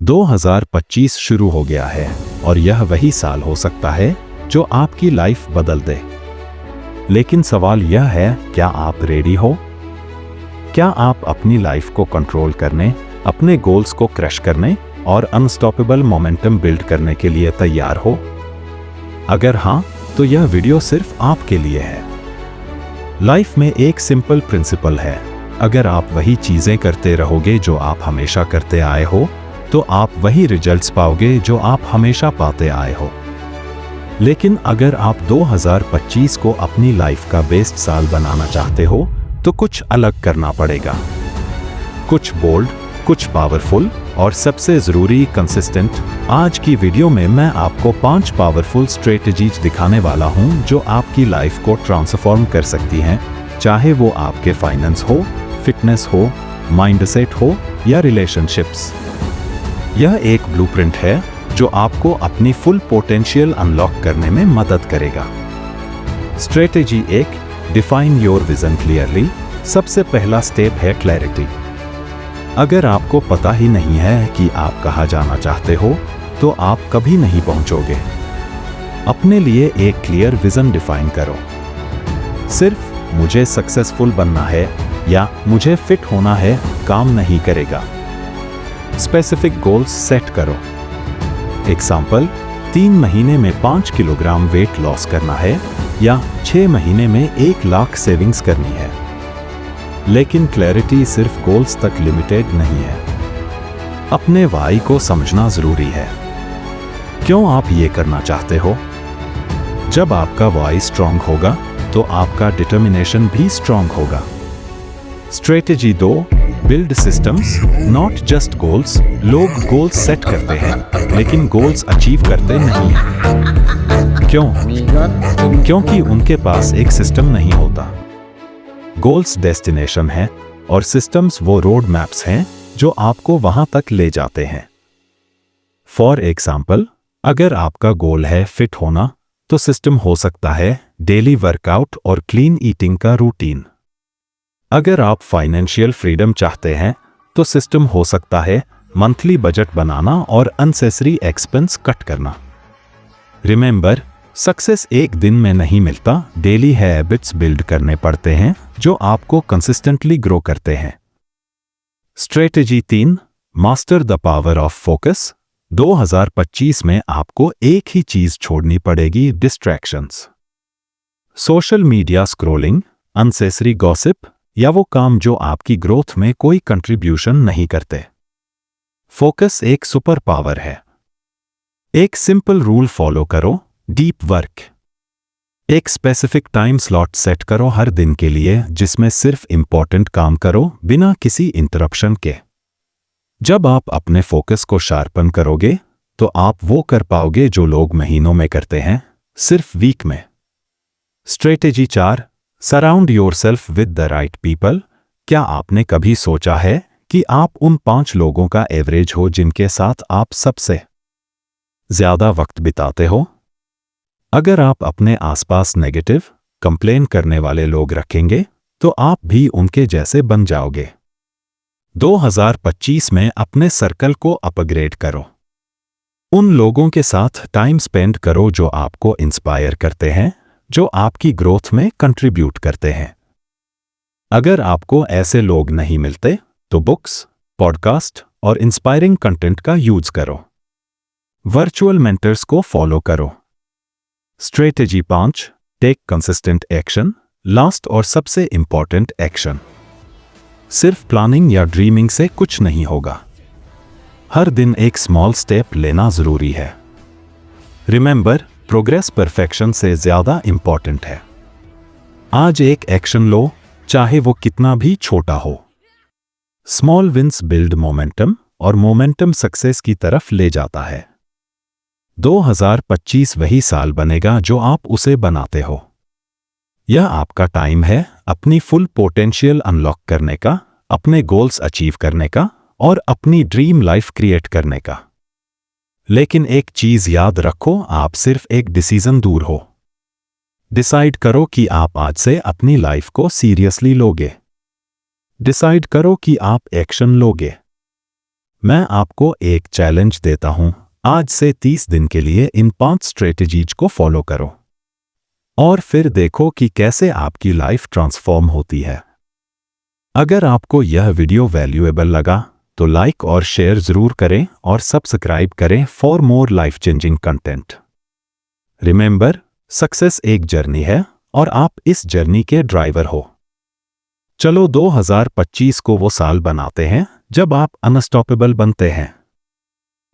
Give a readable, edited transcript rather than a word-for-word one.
2025 शुरू हो गया है और यह वही साल हो सकता है जो आपकी लाइफ बदल दे। लेकिन सवाल यह है, क्या आप रेडी हो? क्या आप अपनी लाइफ को कंट्रोल करने, अपने गोल्स को क्रश करने और अनस्टॉपेबल मोमेंटम बिल्ड करने के लिए तैयार हो? अगर हाँ, तो यह वीडियो सिर्फ आपके लिए है। लाइफ में एक सिंपल प्रिंसिपल है, अगर आप वही चीजें करते रहोगे जो आप हमेशा करते आए हो, तो आप वही रिजल्ट्स पाओगे जो आप हमेशा पाते आए हो। लेकिन अगर आप 2025 को अपनी लाइफ का बेस्ट साल बनाना चाहते हो, तो कुछ अलग करना पड़ेगा। कुछ बोल्ड, कुछ पावरफुल और सबसे जरूरी कंसिस्टेंट। आज की वीडियो में मैं आपको 5 पावरफुल स्ट्रेटजीज दिखाने वाला हूं जो आपकी लाइफ को ट्रांसफॉर्म कर सकती हैं, चाहे वो आपके फाइनेंस हो, फिटनेस हो, माइंडसेट हो या रिलेशनशिप्स। यह एक ब्लूप्रिंट है जो आपको अपनी फुल पोटेंशियल अनलॉक करने में मदद करेगा। Strategy 1, define your vision clearly. सबसे पहला स्टेप है क्लैरिटी। अगर आपको पता ही नहीं है कि आप कहाँ जाना चाहते हो, तो आप कभी नहीं पहुंचोगे। अपने लिए एक क्लियर विजन डिफाइन करो। सिर्फ मुझे सक्सेसफुल बनना है या मुझे फिट होना है काम नहीं करेगा। स्पेसिफिक गोल्स सेट करो। एग्जाम्पल, 3 महीने में 5 किलोग्राम वेट लॉस करना है या 6 महीने में 1 लाख सेविंग्स करनी है। लेकिन क्लैरिटी सिर्फ गोल्स तक लिमिटेड नहीं है। अपने वाई को समझना जरूरी है। क्यों आप ये करना चाहते हो? जब आपका वाई स्ट्रांग होगा, तो आपका डिटर्मिनेशन भी स्ट्रांग होगा। Strategy 2, build systems not just goals. लोग गोल्स सेट करते हैं लेकिन गोल्स अचीव करते नहीं हैं। क्यों? क्योंकि उनके पास एक सिस्टम नहीं होता। गोल्स डेस्टिनेशन है और सिस्टम्स वो रोड मैप्स हैं जो आपको वहां तक ले जाते हैं। फॉर एग्जाम्पल, अगर आपका गोल है फिट होना, तो सिस्टम हो सकता है डेली वर्कआउट और क्लीन ईटिंग का रूटीन। अगर आप फाइनेंशियल फ्रीडम चाहते हैं, तो सिस्टम हो सकता है मंथली बजट बनाना और अननेसेसरी एक्सपेंस कट करना। रिमेंबर, सक्सेस एक दिन में नहीं मिलता, डेली हैबिट्स बिल्ड करने पड़ते हैं जो आपको कंसिस्टेंटली ग्रो करते हैं। Strategy 3, master the power of focus. 2025 में आपको एक ही चीज छोड़नी पड़ेगी, distractions. Social media scrolling, unnecessary gossip या वो काम जो आपकी ग्रोथ में कोई कंट्रीब्यूशन नहीं करते। फोकस एक सुपर पावर है। एक सिंपल रूल फॉलो करो, डीप वर्क। एक स्पेसिफिक टाइम स्लॉट सेट करो हर दिन के लिए, जिसमें सिर्फ इंपॉर्टेंट काम करो बिना किसी इंटरप्शन के। जब आप अपने फोकस को शार्पन करोगे, तो आप वो कर पाओगे जो लोग महीनों में करते हैं, सिर्फ वीक में। Strategy 4, surround yourself with the right people. क्या आपने कभी सोचा है कि आप उन 5 लोगों का एवरेज हो जिनके साथ आप सबसे ज्यादा वक्त बिताते हो? अगर आप अपने आसपास नेगेटिव, कंप्लेन करने वाले लोग रखेंगे, तो आप भी उनके जैसे बन जाओगे। 2025 में अपने सर्कल को अपग्रेड करो। उन लोगों के साथ टाइम स्पेंड करो जो आपको इंस्पायर करते हैं, जो आपकी ग्रोथ में कंट्रीब्यूट करते हैं। अगर आपको ऐसे लोग नहीं मिलते, तो बुक्स, पॉडकास्ट और इंस्पायरिंग कंटेंट का यूज करो। वर्चुअल मेंटर्स को फॉलो करो। Strategy 5, take consistent action. Last और सबसे इंपॉर्टेंट एक्शन। सिर्फ प्लानिंग या ड्रीमिंग से कुछ नहीं होगा। हर दिन एक स्मॉल स्टेप लेना जरूरी है। रिमेंबर, प्रोग्रेस परफेक्शन से ज्यादा इंपॉर्टेंट है। आज एक एक्शन लो, चाहे वो कितना भी छोटा हो। स्मॉल विंस बिल्ड मोमेंटम और मोमेंटम सक्सेस की तरफ ले जाता है। 2025 वही साल बनेगा जो आप उसे बनाते हो। यह आपका टाइम है अपनी फुल पोटेंशियल अनलॉक करने का, अपने गोल्स अचीव करने का और अपनी ड्रीम लाइफ क्रिएट करने का। लेकिन एक चीज याद रखो, आप सिर्फ एक डिसीजन दूर हो। डिसाइड करो कि आप आज से अपनी लाइफ को सीरियसली लोगे। डिसाइड करो कि आप एक्शन लोगे। मैं आपको एक चैलेंज देता हूं, आज से 30 दिन के लिए इन 5 स्ट्रेटजीज को फॉलो करो और फिर देखो कि कैसे आपकी लाइफ ट्रांसफॉर्म होती है। अगर आपको यह वीडियो वैल्यूएबल लगा तो लाइक और शेयर जरूर करें और सब्सक्राइब करें for more life changing content. Remember, success एक जर्नी है और आप इस जर्नी के ड्राइवर हो। चलो 2025 को वो साल बनाते हैं जब आप अनस्टॉपेबल बनते हैं।